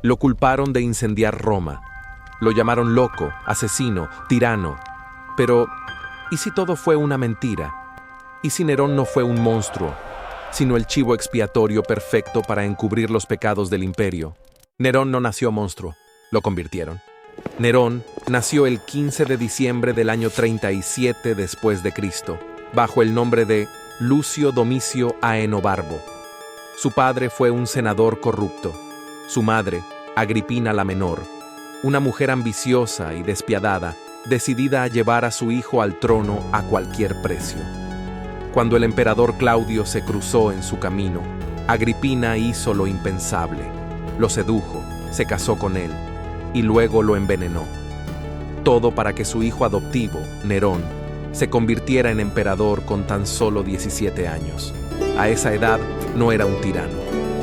Lo culparon de incendiar Roma. Lo llamaron loco, asesino, tirano. Pero, ¿y si todo fue una mentira? ¿Y si Nerón no fue un monstruo, sino el chivo expiatorio perfecto para encubrir los pecados del imperio? Nerón no nació monstruo, lo convirtieron. Nerón nació el 15 de diciembre del año 37 después de Cristo, bajo el nombre de Lucio Domicio Aenobarbo. Su padre fue un senador corrupto. Su madre, Agripina la Menor, una mujer ambiciosa y despiadada, decidida a llevar a su hijo al trono a cualquier precio. Cuando el emperador Claudio se cruzó en su camino, Agripina hizo lo impensable. Lo sedujo, se casó con él y luego lo envenenó. Todo para que su hijo adoptivo, Nerón, se convirtiera en emperador con tan solo 17 años. A esa edad no era un tirano,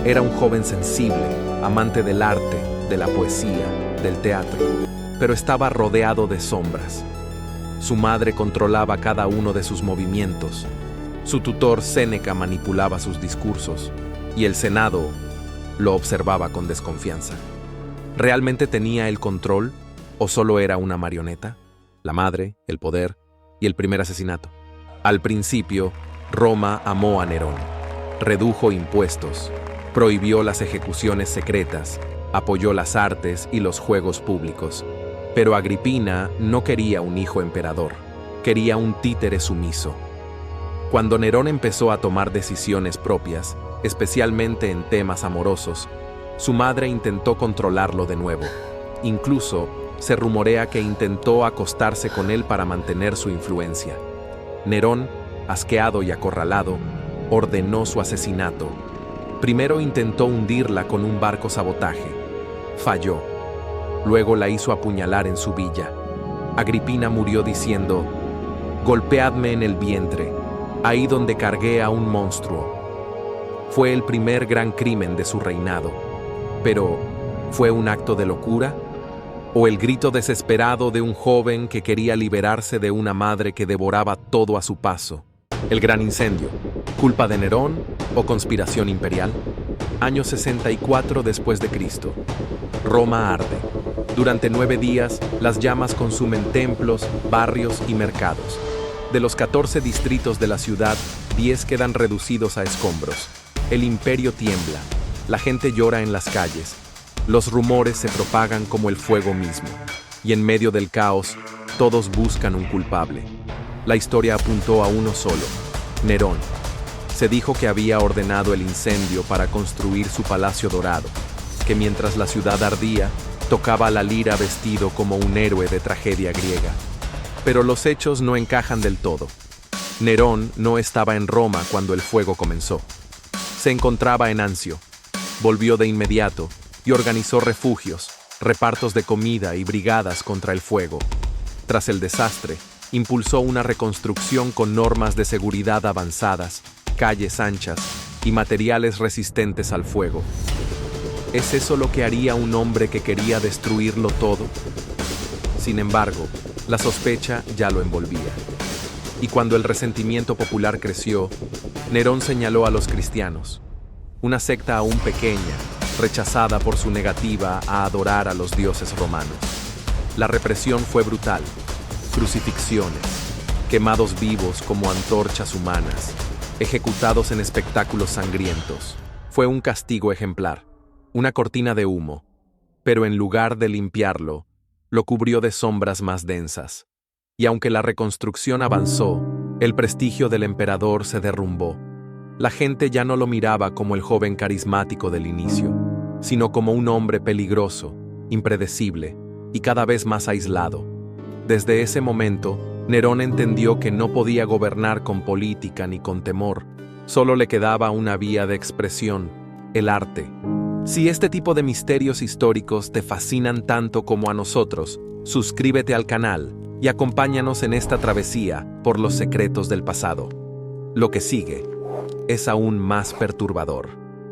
era un joven sensible, amante del arte, de la poesía, del teatro, pero estaba rodeado de sombras. Su madre controlaba cada uno de sus movimientos, su tutor Séneca manipulaba sus discursos, y el Senado lo observaba con desconfianza. ¿Realmente tenía el control o solo era una marioneta? La madre, el poder y el primer asesinato. Al principio, Roma amó a Nerón, redujo impuestos, prohibió las ejecuciones secretas, apoyó las artes y los juegos públicos. Pero Agripina no quería un hijo emperador, quería un títere sumiso. Cuando Nerón empezó a tomar decisiones propias, especialmente en temas amorosos, su madre intentó controlarlo de nuevo. Incluso, se rumorea que intentó acostarse con él para mantener su influencia. Nerón, asqueado y acorralado, ordenó su asesinato. Primero intentó hundirla con un barco sabotaje. Falló. Luego la hizo apuñalar en su villa. Agripina murió diciendo: «Golpeadme en el vientre, ahí donde cargué a un monstruo». Fue el primer gran crimen de su reinado. Pero, ¿fue un acto de locura? ¿O el grito desesperado de un joven que quería liberarse de una madre que devoraba todo a su paso? El gran incendio, ¿culpa de Nerón o conspiración imperial? Año 64 después de Cristo. Roma arde. Durante 9 días, las llamas consumen templos, barrios y mercados. De los 14 distritos de la ciudad, 10 quedan reducidos a escombros. El imperio tiembla. La gente llora en las calles. Los rumores se propagan como el fuego mismo. Y en medio del caos, todos buscan un culpable. La historia apuntó a uno solo: Nerón. Se dijo que había ordenado el incendio para construir su palacio dorado, que mientras la ciudad ardía, tocaba la lira vestido como un héroe de tragedia griega. Pero los hechos no encajan del todo. Nerón no estaba en Roma cuando el fuego comenzó. Se encontraba en Anzio. Volvió de inmediato y organizó refugios, repartos de comida y brigadas contra el fuego. Tras el desastre, impulsó una reconstrucción con normas de seguridad avanzadas, calles anchas y materiales resistentes al fuego. ¿Es eso lo que haría un hombre que quería destruirlo todo? Sin embargo, la sospecha ya lo envolvía. Y cuando el resentimiento popular creció, Nerón señaló a los cristianos, una secta aún pequeña, rechazada por su negativa a adorar a los dioses romanos. La represión fue brutal: crucifixiones, quemados vivos como antorchas humanas, ejecutados en espectáculos sangrientos. Fue un castigo ejemplar, una cortina de humo, pero en lugar de limpiarlo, lo cubrió de sombras más densas. Y aunque la reconstrucción avanzó, el prestigio del emperador se derrumbó. La gente ya no lo miraba como el joven carismático del inicio, sino como un hombre peligroso, impredecible y cada vez más aislado. Desde ese momento, Nerón entendió que no podía gobernar con política ni con temor. Solo le quedaba una vía de expresión: el arte. Si este tipo de misterios históricos te fascinan tanto como a nosotros, suscríbete al canal y acompáñanos en esta travesía por los secretos del pasado. Lo que sigue es aún más perturbador: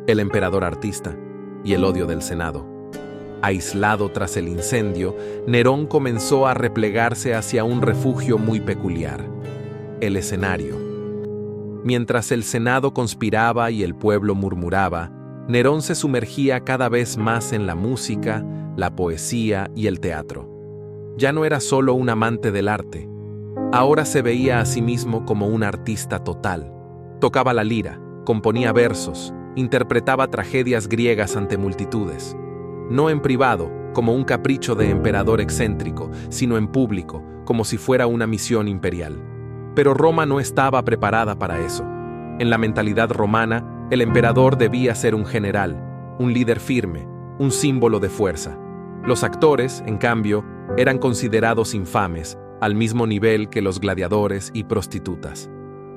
el emperador artista y el odio del Senado. Aislado tras el incendio, Nerón comenzó a replegarse hacia un refugio muy peculiar: el escenario. Mientras el Senado conspiraba y el pueblo murmuraba, Nerón se sumergía cada vez más en la música, la poesía y el teatro. Ya no era solo un amante del arte. Ahora se veía a sí mismo como un artista total. Tocaba la lira, componía versos, interpretaba tragedias griegas ante multitudes. No en privado, como un capricho de emperador excéntrico, sino en público, como si fuera una misión imperial. Pero Roma no estaba preparada para eso. En la mentalidad romana, el emperador debía ser un general, un líder firme, un símbolo de fuerza. Los actores, en cambio, eran considerados infames, al mismo nivel que los gladiadores y prostitutas.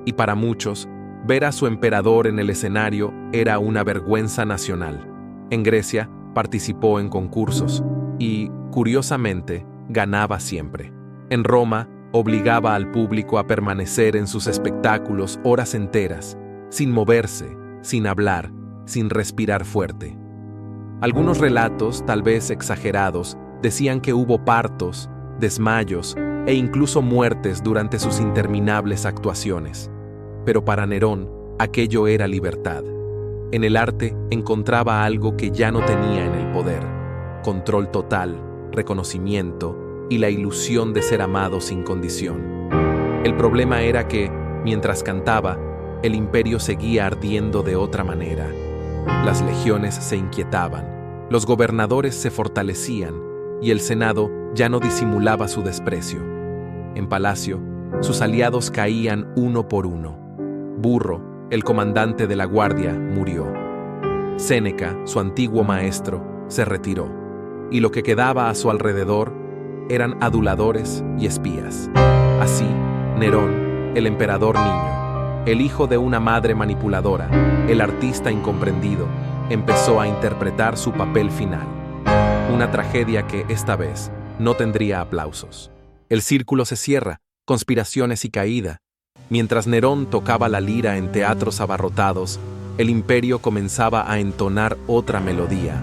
Y para muchos, ver a su emperador en el escenario era una vergüenza nacional. En Grecia, participó en concursos y, curiosamente, ganaba siempre. En Roma, obligaba al público a permanecer en sus espectáculos horas enteras, sin moverse, sin hablar, sin respirar fuerte. Algunos relatos, tal vez exagerados, decían que hubo partos, desmayos e incluso muertes durante sus interminables actuaciones. Pero para Nerón, aquello era libertad. En el arte encontraba algo que ya no tenía en el poder: control total, reconocimiento y la ilusión de ser amado sin condición. El problema era que, mientras cantaba, el imperio seguía ardiendo de otra manera. Las legiones se inquietaban, los gobernadores se fortalecían y el Senado ya no disimulaba su desprecio. En palacio, sus aliados caían uno por uno. Burro, el comandante de la guardia, murió. Séneca, su antiguo maestro, se retiró, y lo que quedaba a su alrededor eran aduladores y espías. Así, Nerón, el emperador niño, el hijo de una madre manipuladora, el artista incomprendido, empezó a interpretar su papel final. Una tragedia que, esta vez, no tendría aplausos. El círculo se cierra, conspiraciones y caída. Mientras Nerón tocaba la lira en teatros abarrotados, el imperio comenzaba a entonar otra melodía,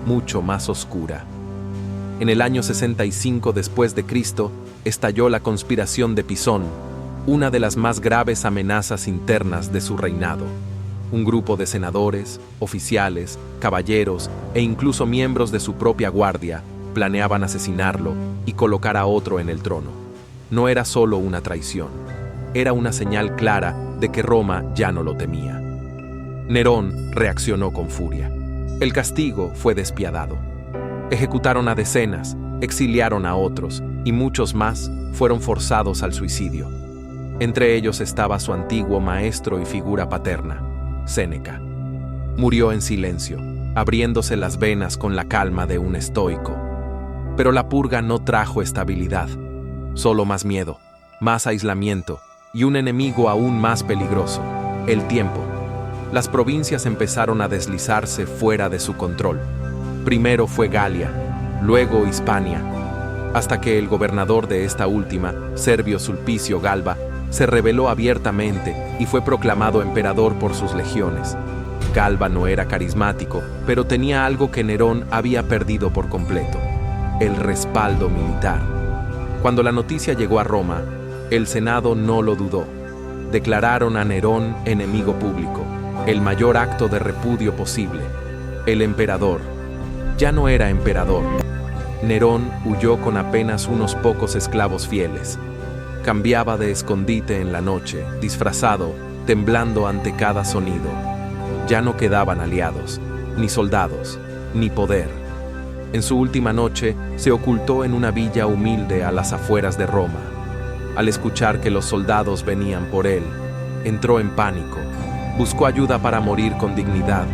mucho más oscura. En el año 65 después de Cristo, estalló la conspiración de Pisón, una de las más graves amenazas internas de su reinado. Un grupo de senadores, oficiales, caballeros e incluso miembros de su propia guardia planeaban asesinarlo y colocar a otro en el trono. No era solo una traición. Era una señal clara de que Roma ya no lo temía. Nerón reaccionó con furia. El castigo fue despiadado. Ejecutaron a decenas, exiliaron a otros, y muchos más fueron forzados al suicidio. Entre ellos estaba su antiguo maestro y figura paterna, Séneca. Murió en silencio, abriéndose las venas con la calma de un estoico. Pero la purga no trajo estabilidad, solo más miedo, más aislamiento, y un enemigo aún más peligroso: el tiempo. Las provincias empezaron a deslizarse fuera de su control. Primero fue Galia, luego Hispania, hasta que el gobernador de esta última, Servio Sulpicio Galba, se rebeló abiertamente y fue proclamado emperador por sus legiones. Galba no era carismático, pero tenía algo que Nerón había perdido por completo: el respaldo militar. Cuando la noticia llegó a Roma, el Senado no lo dudó. Declararon a Nerón enemigo público, el mayor acto de repudio posible. El emperador ya no era emperador. Nerón huyó con apenas unos pocos esclavos fieles. Cambiaba de escondite en la noche, disfrazado, temblando ante cada sonido. Ya no quedaban aliados, ni soldados, ni poder. En su última noche, se ocultó en una villa humilde a las afueras de Roma. Al escuchar que los soldados venían por él, entró en pánico. Buscó ayuda para morir con dignidad,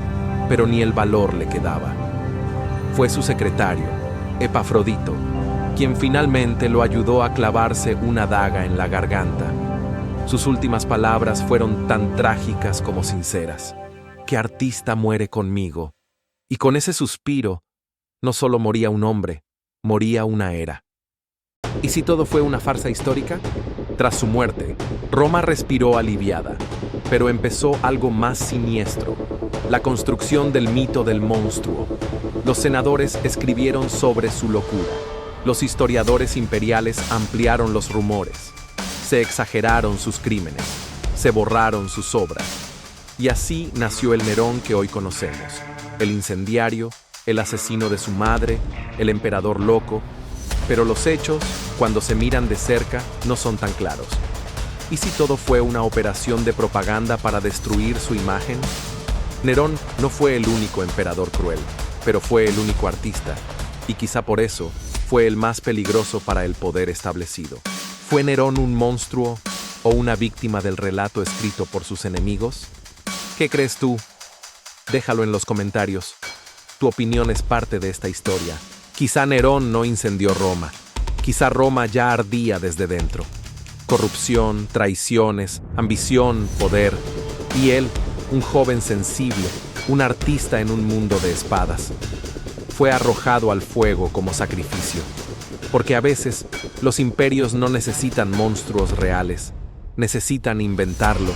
pero ni el valor le quedaba. Fue su secretario, Epafrodito, quien finalmente lo ayudó a clavarse una daga en la garganta. Sus últimas palabras fueron tan trágicas como sinceras: «¿Qué artista muere conmigo?» Y con ese suspiro, no solo moría un hombre, moría una era. ¿Y si todo fue una farsa histórica? Tras su muerte, Roma respiró aliviada, pero empezó algo más siniestro: la construcción del mito del monstruo. Los senadores escribieron sobre su locura. Los historiadores imperiales ampliaron los rumores. Se exageraron sus crímenes. Se borraron sus obras. Y así nació el Nerón que hoy conocemos, el incendiario, el asesino de su madre, el emperador loco. Pero los hechos, cuando se miran de cerca, no son tan claros. ¿Y si todo fue una operación de propaganda para destruir su imagen? Nerón no fue el único emperador cruel, pero fue el único artista, y quizá por eso fue el más peligroso para el poder establecido. ¿Fue Nerón un monstruo o una víctima del relato escrito por sus enemigos? ¿Qué crees tú? Déjalo en los comentarios. Tu opinión es parte de esta historia. Quizá Nerón no incendió Roma. Quizá Roma ya ardía desde dentro. Corrupción, traiciones, ambición, poder. Y él, un joven sensible, un artista en un mundo de espadas, fue arrojado al fuego como sacrificio. Porque a veces los imperios no necesitan monstruos reales, necesitan inventarlos.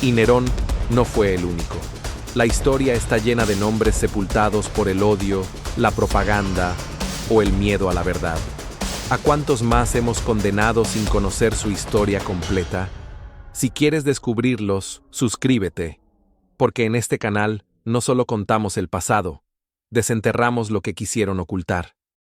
Y Nerón no fue el único. La historia está llena de nombres sepultados por el odio, la propaganda o el miedo a la verdad. ¿A cuántos más hemos condenado sin conocer su historia completa? Si quieres descubrirlos, suscríbete, porque en este canal no solo contamos el pasado, desenterramos lo que quisieron ocultar.